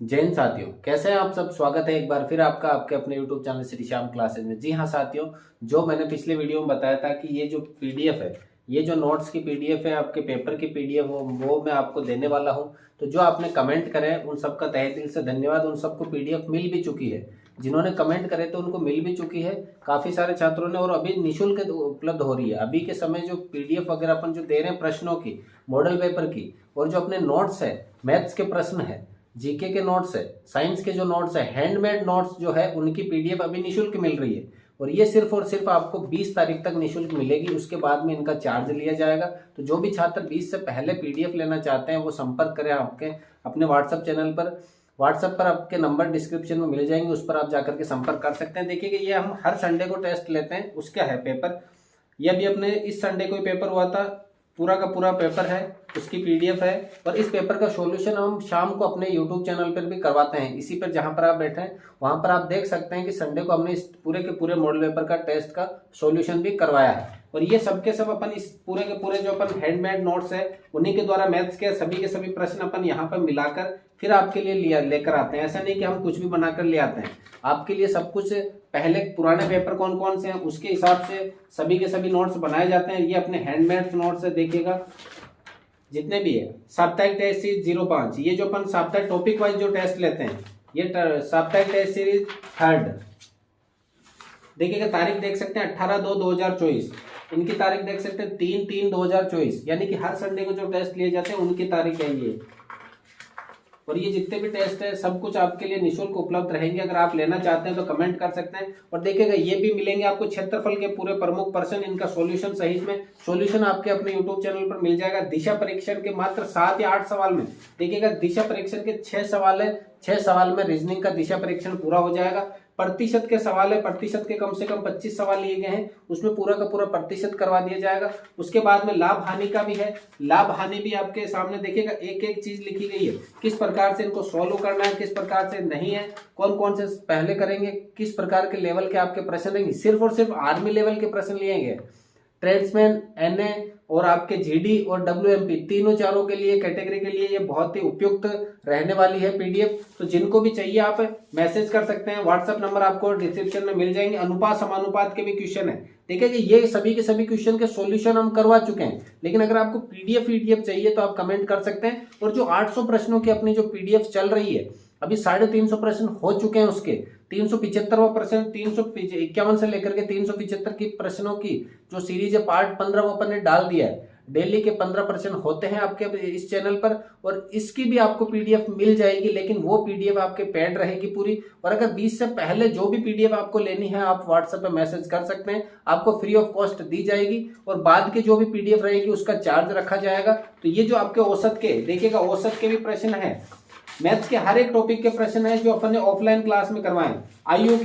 जैन साथियों, कैसे हैं आप सब। स्वागत है एक बार फिर आपका आपके अपने YouTube channel Shri Shyam classes में। जी हाँ साथियों, जो मैंने पिछले वीडियो में बताया था कि ये जो पीडीएफ है, ये जो नोट्स की पीडीएफ है, आपके पेपर की पीडीएफ वो मैं आपको देने वाला हूँ। तो जो आपने कमेंट करे उन सबका तहे दिल से धन्यवाद। उन सबको पीडीएफ मिल भी चुकी है, जिन्होंने कमेंट करे तो उनको मिल भी चुकी है काफ़ी सारे छात्रों ने, और अभी निःशुल्क उपलब्ध हो रही है। अभी के समय जो पीडीएफ वगैरह अपन जो दे रहे हैं प्रश्नों की, मॉडल पेपर की, और जो अपने नोट्स है, मैथ्स के प्रश्न है, जीके के नोट्स है, साइंस के जो नोट्स है, हैंडमेड नोट्स जो है, उनकी पीडीएफ अभी निःशुल्क मिल रही है। और ये सिर्फ और सिर्फ आपको 20 तारीख तक निःशुल्क मिलेगी। उसके बाद में इनका चार्ज लिया जाएगा। तो जो भी छात्र 20 से पहले पीडीएफ लेना चाहते हैं वो संपर्क करें आपके अपने व्हाट्सएप चैनल पर। व्हाट्सएप पर आपके नंबर डिस्क्रिप्शन में मिल जाएंगे, उस पर आप जाकर के संपर्क कर सकते हैं। देखिए कि ये हम हर संडे को टेस्ट लेते हैं, उसका है पेपर। ये भी अपने इस संडे को ही पेपर हुआ था, पूरा का पूरा पेपर है, उसकी पीडीएफ है। और इस पेपर का सॉल्यूशन हम शाम को अपने यूट्यूब चैनल पर भी करवाते हैं। इसी पर जहां पर आप बैठे हैं वहां पर आप देख सकते हैं कि संडे को हमने इस पूरे के पूरे मॉडल पेपर का टेस्ट का सॉल्यूशन भी करवाया है। और ये सब के सब अपन इस पूरे के पूरे जो अपन हैंडमेड नोट्स है, उन्हीं के द्वारा मैथ्स के सभी प्रश्न अपन यहाँ पर मिलाकर फिर आपके लिए लेकर आते हैं। ऐसा नहीं कि हम कुछ भी बनाकर ले आते हैं, आपके लिए सब कुछ पहले पुराने पेपर कौन कौन से हैं उसके हिसाब से सभी के सभी नोट्स बनाए जाते हैं। ये अपने हैंडमेड नोट्स है, देखिएगा जितने भी है। साप्ताहिक टेस्ट सीरीज 05, ये जो अपन साप्ताहिक टॉपिक वाइज जो टेस्ट लेते हैं, ये साप्ताहिक टेस्ट सीरीज 3rd। देखिएगा तारीख देख सकते हैं 18/2/2024। इनकी तारीख देख सकते हैं 3/3/2024, यानी कि हर संडे को जो टेस्ट लिए जाते हैं उनकी तारीख है ये। और ये जितने भी टेस्ट है सब कुछ आपके लिए निःशुल्क उपलब्ध रहेंगे। अगर आप लेना चाहते हैं तो कमेंट कर सकते हैं। और देखिएगा ये भी मिलेंगे आपको क्षेत्रफल के पूरे प्रमुख प्रश्न, इनका सॉल्यूशन सहित में। सॉल्यूशन आपके अपने यूट्यूब चैनल पर मिल जाएगा। दिशा परीक्षण के मात्र 7 या 8 सवाल में, देखिएगा दिशा परीक्षण के 6 सवाल है, 6 सवाल में रीजनिंग का दिशा परीक्षण पूरा हो जाएगा। प्रतिशत के सवाल है, प्रतिशत के कम से कम 25 सवाल लिए गए हैं, उसमें पूरा का पूरा प्रतिशत करवा दिया जाएगा। उसके बाद में लाभ हानि का भी है, लाभ हानि भी आपके सामने देखिएगा एक एक चीज लिखी गई है, किस प्रकार से इनको सॉल्व करना है, किस प्रकार से नहीं है, कौन कौन से पहले करेंगे, किस प्रकार के लेवल के आपके प्रश्न रहेंगे। सिर्फ और सिर्फ आर्मी लेवल के प्रश्न लिए गए, ट्रेड्समैन, एनए और आपके जीडी और डब्ल्यूएमपी, तीनों चारों के लिए कैटेगरी के लिए ये बहुत ही उपयुक्त रहने वाली है पीडीएफ। तो जिनको भी चाहिए आप मैसेज कर सकते हैं, व्हाट्सएप नंबर आपको डिस्क्रिप्शन में मिल जाएंगे। अनुपात समानुपात के भी क्वेश्चन है, देखिए कि ये सभी के सभी क्वेश्चन के सॉल्यूशन हम करवा चुके हैं। लेकिन अगर आपको पीडीएफ चाहिए तो आप कमेंट कर सकते हैं। और जो 800 प्रश्नों की अपनी जो पीडीएफ चल रही है, अभी 350 प्रश्न हो चुके हैं, उसके 375वां प्रश्न 351 से लेकर के 375 की प्रश्नों की जो सीरीज है पार्ट 15 वो अपन ने डाल दिया है। डेली के 15 प्रश्न होते हैं आपके इस चैनल पर, और इसकी भी आपको पीडीएफ मिल जाएगी। लेकिन वो पीडीएफ आपके पेड रहेगी पूरी। और अगर 20 से पहले जो भी पीडीएफ आपको लेनी है आप व्हाट्सएप पे मैसेज कर सकते हैं, आपको फ्री ऑफ कॉस्ट दी जाएगी। और बाद की जो भी पीडीएफ रहेगी उसका चार्ज रखा जाएगा। तो ये जो आपके औसत के, देखिएगा औसत के भी प्रश्न है, मैथ्स के हर एक टॉपिक के प्रश्न है जो अपन ने ऑफलाइन क्लास में करवाए। आयु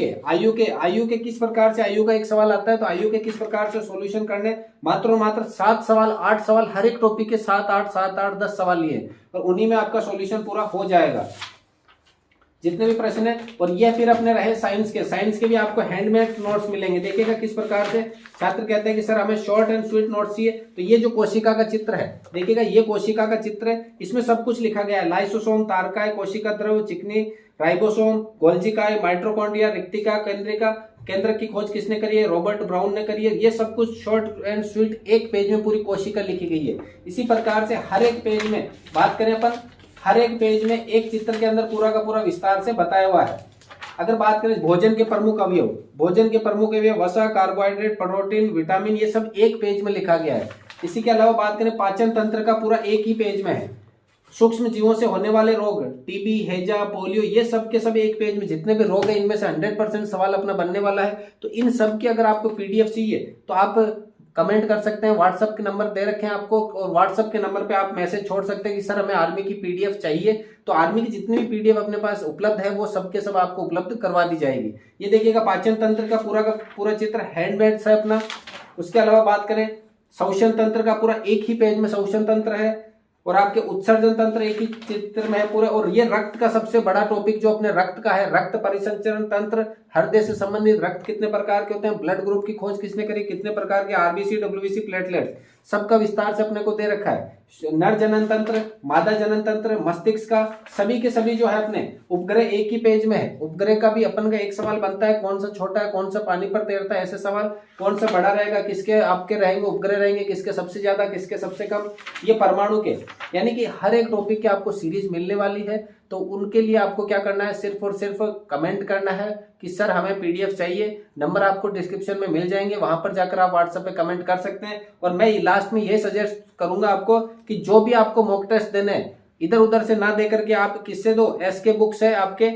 के किस प्रकार से आयु का एक सवाल आता है तो आयु के किस प्रकार से सॉल्यूशन करने, मात्र और मात्र 7 सवाल 8 सवाल हर एक टॉपिक के 7 8 10 सवाल लिए, और उन्हीं में आपका सॉल्यूशन पूरा हो जाएगा जितने भी प्रश्न है। और यह फिर अपने रहे साइंस के भी आपको हैंडमेड नोट्स मिलेंगे। देखिएगा किस प्रकार से छात्र कहते हैं कि सर हमें शॉर्ट एंड स्वीट नोट्स चाहिए। तो ये जो कोशिका का चित्र है, देखिएगा ये कोशिका का चित्र है, इसमें सब कुछ लिखा गया है। लाइसोसोम, तारकाय, कोशिका द्रव, चिकनी, राइबोसोम, गोल्जिकाय, माइट्रोकॉन्ड्रिया, रिक्तिका, केंद्रिका, केंद्र की खोज किसने करी है, रॉबर्ट ब्राउन ने करी है। ये सब कुछ शॉर्ट एंड स्वीट एक पेज में पूरी कोशिका लिखी गई है। इसी प्रकार से हर एक पेज में बात करें अपन, हर एक पेज में एक चित्र के अंदर पूरा का पूरा विस्तार से बताया हुआ है। अगर बात करें भोजन के प्रमुख अवयव, वसा, कार्बोहाइड्रेट, प्रोटीन, विटामिन, ये सब एक पेज में लिखा गया है। इसी के अलावा बात करें पाचन तंत्र का, पूरा एक ही पेज में है। सूक्ष्म जीवों से होने वाले रोग, टीबी, हैजा, पोलियो, ये सब के सब एक पेज में, जितने भी रोग है इनमें से 100% सवाल अपना बनने वाला है। तो इन सब की अगर आपको पीडीएफ चाहिए तो आप कमेंट कर सकते हैं। व्हाट्सएप के नंबर दे रखे हैं आपको, और व्हाट्सएप के नंबर पे आप मैसेज छोड़ सकते हैं कि सर हमें आर्मी की पीडीएफ चाहिए। तो आर्मी की जितनी भी पीडीएफ अपने पास उपलब्ध है वो सब के सब आपको उपलब्ध करवा दी जाएगी। ये देखिएगा पाचन तंत्र का पूरा चित्र हैंडमेड है अपना। उसके अलावा बात करें श्वसन तंत्र का, पूरा एक ही पेज में श्वसन तंत्र है। और आपके उत्सर्जन तंत्र एक ही चित्र में है पूरे। और ये रक्त का सबसे बड़ा टॉपिक जो अपने रक्त का है, रक्त परिसंचरण तंत्र, हृदय से संबंधित रक्त कितने प्रकार के होते हैं, ब्लड ग्रुप की खोज किसने करी, कितने प्रकार के आरबीसी, डब्ल्यूबीसी, प्लेटलेट्स, सबका विस्तार से अपने को दे रखा है। नर जनन तंत्र, मादा जनन तंत्र, मस्तिष्क का सभी के सभी जो है अपने उपग्रह एक ही पेज में है। उपग्रह का भी अपन का एक सवाल बनता है, कौन सा छोटा है, कौन सा पानी पर तैरता है, ऐसे सवाल, कौन सा बड़ा रहेगा, किसके आपके रहेंगे उपग्रह रहेंगे, किसके सबसे ज्यादा, किसके सबसे कम, ये परमाणु के, यानी कि हर एक टॉपिक की आपको सीरीज मिलने वाली है। तो उनके लिए आपको क्या करना है, सिर्फ और सिर्फ कमेंट करना है कि सर हमें पीडीएफ चाहिए। नंबर आपको डिस्क्रिप्शन में मिल जाएंगे, वहां पर जाकर आप व्हाट्सएप पे कमेंट कर सकते हैं। और मैं लास्ट में ये सजेस्ट करूंगा आपको कि जो भी आपको मॉक टेस्ट देने हैं, इधर उधर से ना दे करके आप किससे दो, एसके बुक्स है आपके,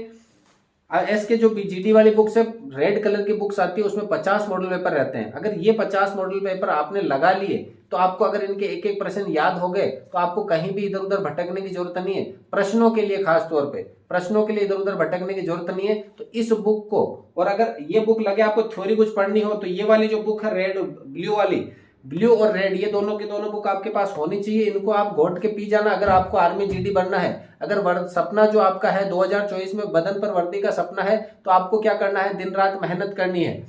एसके जो जीडी वाली बुक्स है, रेड कलर की बुक्स आती है, उसमें 50 मॉडल पेपर रहते हैं। अगर ये 50 मॉडल पेपर आपने लगा लिए तो आपको अगर इनके एक एक प्रश्न याद हो गए तो आपको कहीं भी इधर उधर भटकने की जरूरत नहीं है। प्रश्नों के लिए, खास तौर पे प्रश्नों के लिए इधर उधर भटकने की जरूरत नहीं है। तो इस बुक को, और अगर ये बुक लगे आपको थ्योरी कुछ पढ़नी हो तो ये वाली जो बुक है रेड ब्लू वाली, ब्लू और रेड, ये दोनों की दोनों बुक आपके पास होनी चाहिए। इनको आप घोट के पी जाना अगर आपको आर्मी जीडी बनना है। अगर सपना जो आपका है 2024 में बदन पर वर्दी का सपना है, तो आपको क्या करना है, दिन रात मेहनत करनी है।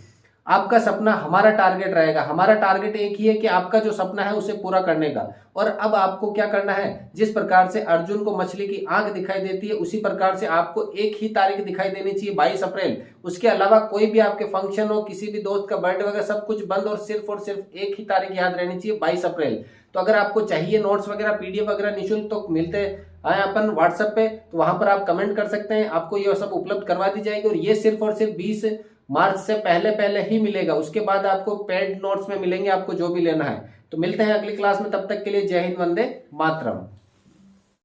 आपका सपना हमारा टारगेट रहेगा, हमारा टारगेट एक ही है कि आपका जो सपना है उसे पूरा करने का। और अब आपको क्या करना है, जिस प्रकार से अर्जुन को मछली की आंख दिखाई देती है, उसी प्रकार से आपको एक ही तारीख दिखाई देनी चाहिए, 22 अप्रैल। उसके अलावा कोई भी आपके फंक्शन हो, किसी भी दोस्त का बर्थडे वगैरह सब कुछ बंद, और सिर्फ एक ही तारीख याद रहनी चाहिए, 22 अप्रैल। तो अगर आपको चाहिए नोट्स वगैरह, पीडीएफ वगैरह निःशुल्क, तो मिलते हैं अपन व्हाट्सएप पे, तो वहां पर आप कमेंट कर सकते हैं, आपको ये सब उपलब्ध करवा दी जाएगी। और ये सिर्फ और सिर्फ 20 मार्च से पहले ही मिलेगा। उसके बाद आपको पेड नोट्स में मिलेंगे, आपको जो भी लेना है। तो मिलते हैं अगली क्लास में, तब तक के लिए जय हिंद, वंदे मातरम।